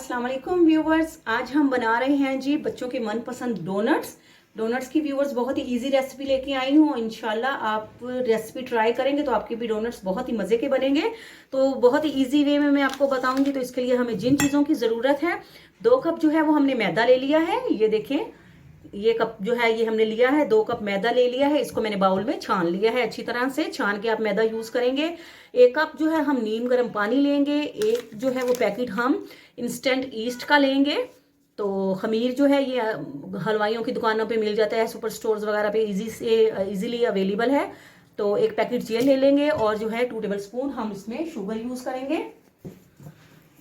अस्सलाम वालेकुम व्यूवर्स। आज हम बना रहे हैं जी बच्चों के मनपसंद डोनट्स की व्यूवर्स बहुत ही इजी रेसिपी लेके आई हूँ। इंशाल्लाह आप रेसिपी ट्राई करेंगे तो आपके भी डोनट्स बहुत ही मज़े के बनेंगे। तो बहुत ही इजी वे में मैं आपको बताऊंगी। तो इसके लिए हमें जिन चीज़ों की ज़रूरत है, 2 कप जो है वो हमने मैदा ले लिया है। ये देखें, ये कप जो है ये हमने लिया है, 2 कप मैदा ले लिया है। इसको मैंने बाउल में छान लिया है, अच्छी तरह से छान के आप मैदा यूज करेंगे। 1 कप जो है हम नीम गर्म पानी लेंगे। एक जो है वो पैकेट हम इंस्टेंट ईस्ट का लेंगे। तो खमीर जो है ये हलवाइयों की दुकानों पे मिल जाता है, सुपर स्टोर्स वगैरह पे इजीली अवेलेबल है। तो एक पैकेट ये ले लेंगे और जो है 2 टेबल स्पून हम इसमें शुगर यूज करेंगे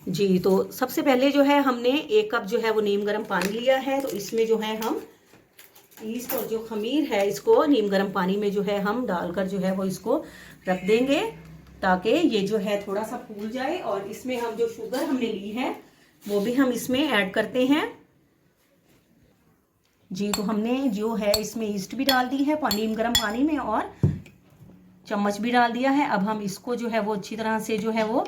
जी। तो सबसे पहले जो है हमने 1 कप जो है वो नीम गर्म पानी लिया है। तो इसमें जो है हम ईस्ट और जो खमीर है इसको नीम गर्म पानी में जो है हम डालकर जो है वो इसको रख देंगे ताकि ये जो है थोड़ा सा फूल जाए। और इसमें हम जो शुगर हमने ली है वो भी हम इसमें ऐड करते हैं जी। तो हमने जो है इसमें ईस्ट भी डाल दी है नीम गर्म पानी में और चम्मच भी डाल दिया है। अब हम इसको जो है वो अच्छी तरह से जो है वो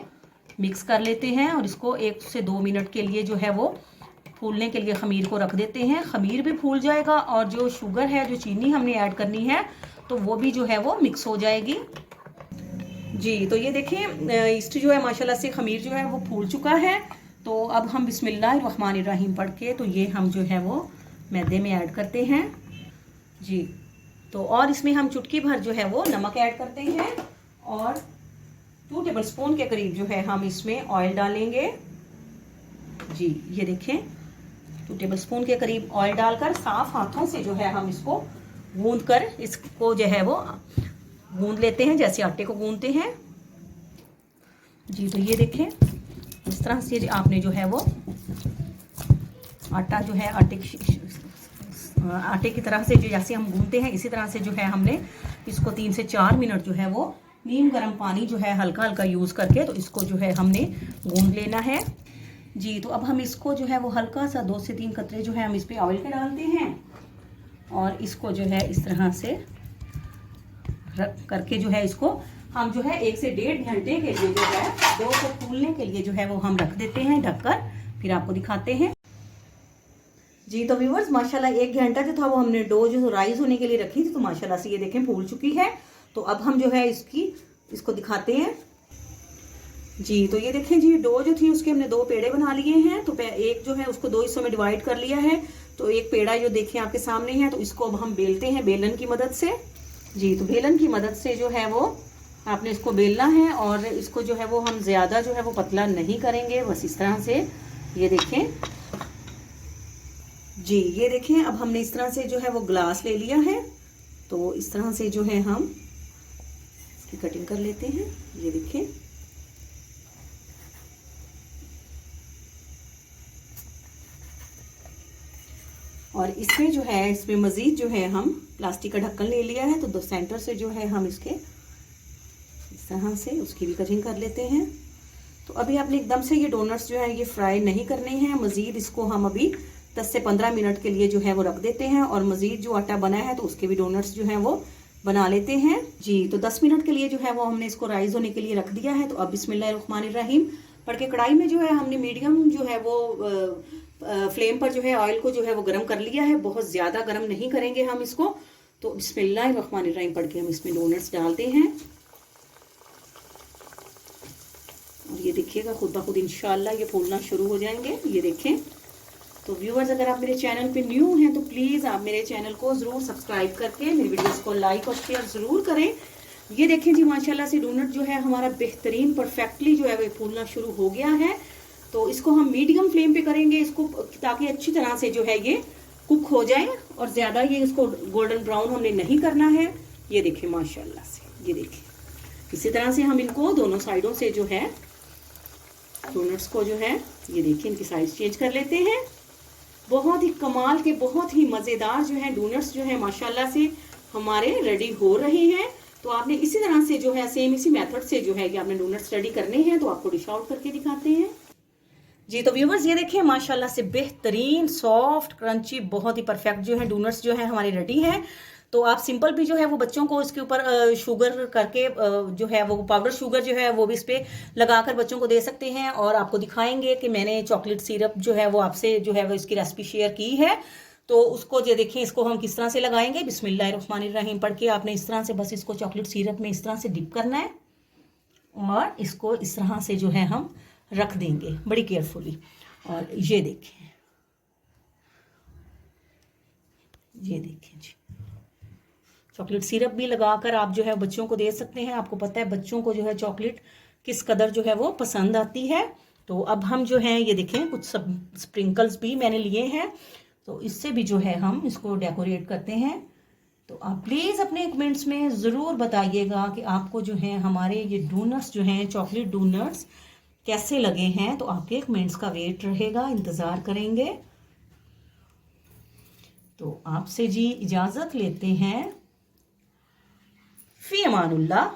मिक्स कर लेते हैं और इसको 1 से 2 मिनट के लिए जो है वो फूलने के लिए खमीर को रख देते हैं। खमीर भी फूल जाएगा और जो शुगर है, जो चीनी हमने ऐड करनी है, तो वो भी जो है वो मिक्स हो जाएगी जी। तो ये देखें ईस्ट जो है माशाल्लाह से खमीर जो है वो फूल चुका है। तो अब हम बिस्मिल्लाहिर्रहमानिर्रहीम पढ़ के तो ये हम जो है वो मैदे में ऐड करते हैं जी। तो और इसमें हम चुटकी भर जो है वो नमक ऐड करते हैं और 2 टेबल स्पून के करीब जो है हम इसमें ऑयल डालेंगे जी। ये देखें 2 टेबल स्पून के करीब ऑयल डालकर साफ हाथों से जो है हम इसको गूंद कर इसको जो है वो गूंद लेते हैं जैसे आटे को गूंदते हैं जी। तो ये देखें इस तरह से आपने जो है वो आटा जो है आटे की तरह से जो जैसे हम गूंदते हैं इसी तरह से जो है हमने इसको 3 से 4 मिनट जो है वो नीम गर्म पानी जो है हल्का हल्का यूज़ करके तो इसको जो है हमने गूंद लेना है जी। तो अब हम इसको जो है वो हल्का सा 2 से 3 कतरे जो है हम इस पे ऑयल के डालते हैं और इसको जो है इस तरह से रख करके जो है इसको हम जो है 1 से 1.5 घंटे के लिए जो है डो को फूलने के लिए जो है वो हम रख देते हैं ढककर। फिर आपको दिखाते हैं जी। तो व्यूअर्स माशाल्लाह 1 घंटा जो था वो हमने डो जो राइज होने के लिए रखी थी। तो माशाल्लाह से ये देखें फूल चुकी है। तो अब हम जो है इसको दिखाते हैं जी। तो ये देखें जी डो जो थी उसके हमने 2 पेड़े बना लिए हैं। तो एक जो है उसको 2 हिस्सों में डिवाइड कर लिया है। तो एक पेड़ा जो देखें आपके सामने है तो इसको अब हम बेलते हैं बेलन की मदद से जी। तो बेलन की मदद से जो है वो आपने इसको बेलना है और इसको जो है वो हम ज़्यादा जो है वो पतला नहीं करेंगे, बस इस तरह से। ये देखें जी, ये देखें अब हमने इस तरह से जो है वो ग्लास ले लिया है। तो इस तरह से जो है हम इसकी कटिंग कर लेते हैं। ये देखें और इसमें जो है इसमें मज़ीद जो है हम प्लास्टिक का ढक्कन ले लिया है। तो सेंटर से जो है हम इसके इस तरह से उसकी भी कटिंग कर लेते हैं। तो अभी आपने एकदम से ये डोनट्स जो है ये फ्राई नहीं करने हैं, मज़ीद इसको हम अभी 10 से 15 मिनट के लिए जो है वो रख देते हैं और मज़ीद जो आटा बना है तो उसके भी डोनट्स जो है वो बना लेते हैं जी। तो 10 मिनट के लिए जो है वो हमने इसको राइज होने के लिए रख दिया है। तो अब बिस्मिल्लाहिर्रहमानिर्रहीम पढ़ के कढ़ाई में जो है हमने मीडियम जो है वो फ्लेम पर जो है ऑयल को जो है वो गर्म कर लिया है। बहुत ज़्यादा गर्म नहीं करेंगे हम इसको। तो बिस्मिल्लाहिर्रहमानिर्रहीम पढ़ के हम इसमें डोनट्स डालते हैं और ये देखिएगा खुद ब खुद इंशाल्लाह ये फूलना शुरू हो जाएंगे। ये देखें। तो व्यूअर्स अगर आप मेरे चैनल पे न्यू हैं तो प्लीज़ आप मेरे चैनल को ज़रूर सब्सक्राइब करके मेरी वीडियोस को लाइक और शेयर ज़रूर करें। ये देखें जी माशाल्लाह से डोनट जो है हमारा बेहतरीन परफेक्टली जो है वो फूलना शुरू हो गया है। तो इसको हम मीडियम फ्लेम पे करेंगे इसको ताकि अच्छी तरह से जो है ये कुक हो जाए और ज़्यादा ये इसको गोल्डन ब्राउन हमने नहीं करना है। ये देखें माशाल्लाह से, ये देखें इसी तरह से हम इनको दोनों साइडों से जो है डोनट्स को जो है ये देखिए इनकी साइज चेंज कर लेते हैं। बहुत ही कमाल के बहुत ही मज़ेदार जो है डोनट्स जो है माशाल्लाह से हमारे रेडी हो रहे हैं। तो आपने इसी तरह से जो है सेम इसी मेथड से जो है कि आपने डोनट्स रेडी करने हैं। तो आपको डिश आउट करके दिखाते हैं जी। तो व्यूवर्स ये देखिए माशाल्लाह से बेहतरीन सॉफ्ट क्रंची बहुत ही परफेक्ट जो है डोनट्स जो है हमारे रेडी हैं। तो आप सिंपल भी जो है वो बच्चों को इसके ऊपर शुगर करके जो है वो पाउडर शुगर जो है वो भी इस पे लगाकर बच्चों को दे सकते हैं। और आपको दिखाएंगे कि मैंने चॉकलेट सिरप जो है वो आपसे जो है वो इसकी रेसिपी शेयर की है। तो उसको जो देखें, इसको हम किस तरह से लगाएंगे। बिस्मिल्लाहिर्रहमानिर्रहीम पढ़ के आपने इस तरह से बस इसको चॉकलेट सिरप में इस तरह से डिप करना है और इसको इस तरह से जो है हम रख देंगे बड़ी केयरफुली। और ये देखें, ये देखें जी, चॉकलेट सिरप भी लगाकर आप जो है बच्चों को दे सकते हैं। आपको पता है बच्चों को जो है चॉकलेट किस कदर जो है वो पसंद आती है। तो अब हम जो है ये देखें कुछ सब स्प्रिंकल्स भी मैंने लिए हैं, तो इससे भी जो है हम इसको डेकोरेट करते हैं। तो आप प्लीज़ अपने कमेंट्स में ज़रूर बताइएगा कि आपको जो है हमारे ये डोनट्स जो हैं चॉकलेट डोनट्स कैसे लगे हैं। तो आपके कमेंट्स का वेट रहेगा, इंतज़ार करेंगे। तो आपसे जी इजाज़त लेते हैं। फ़ी अमानुल्लाह।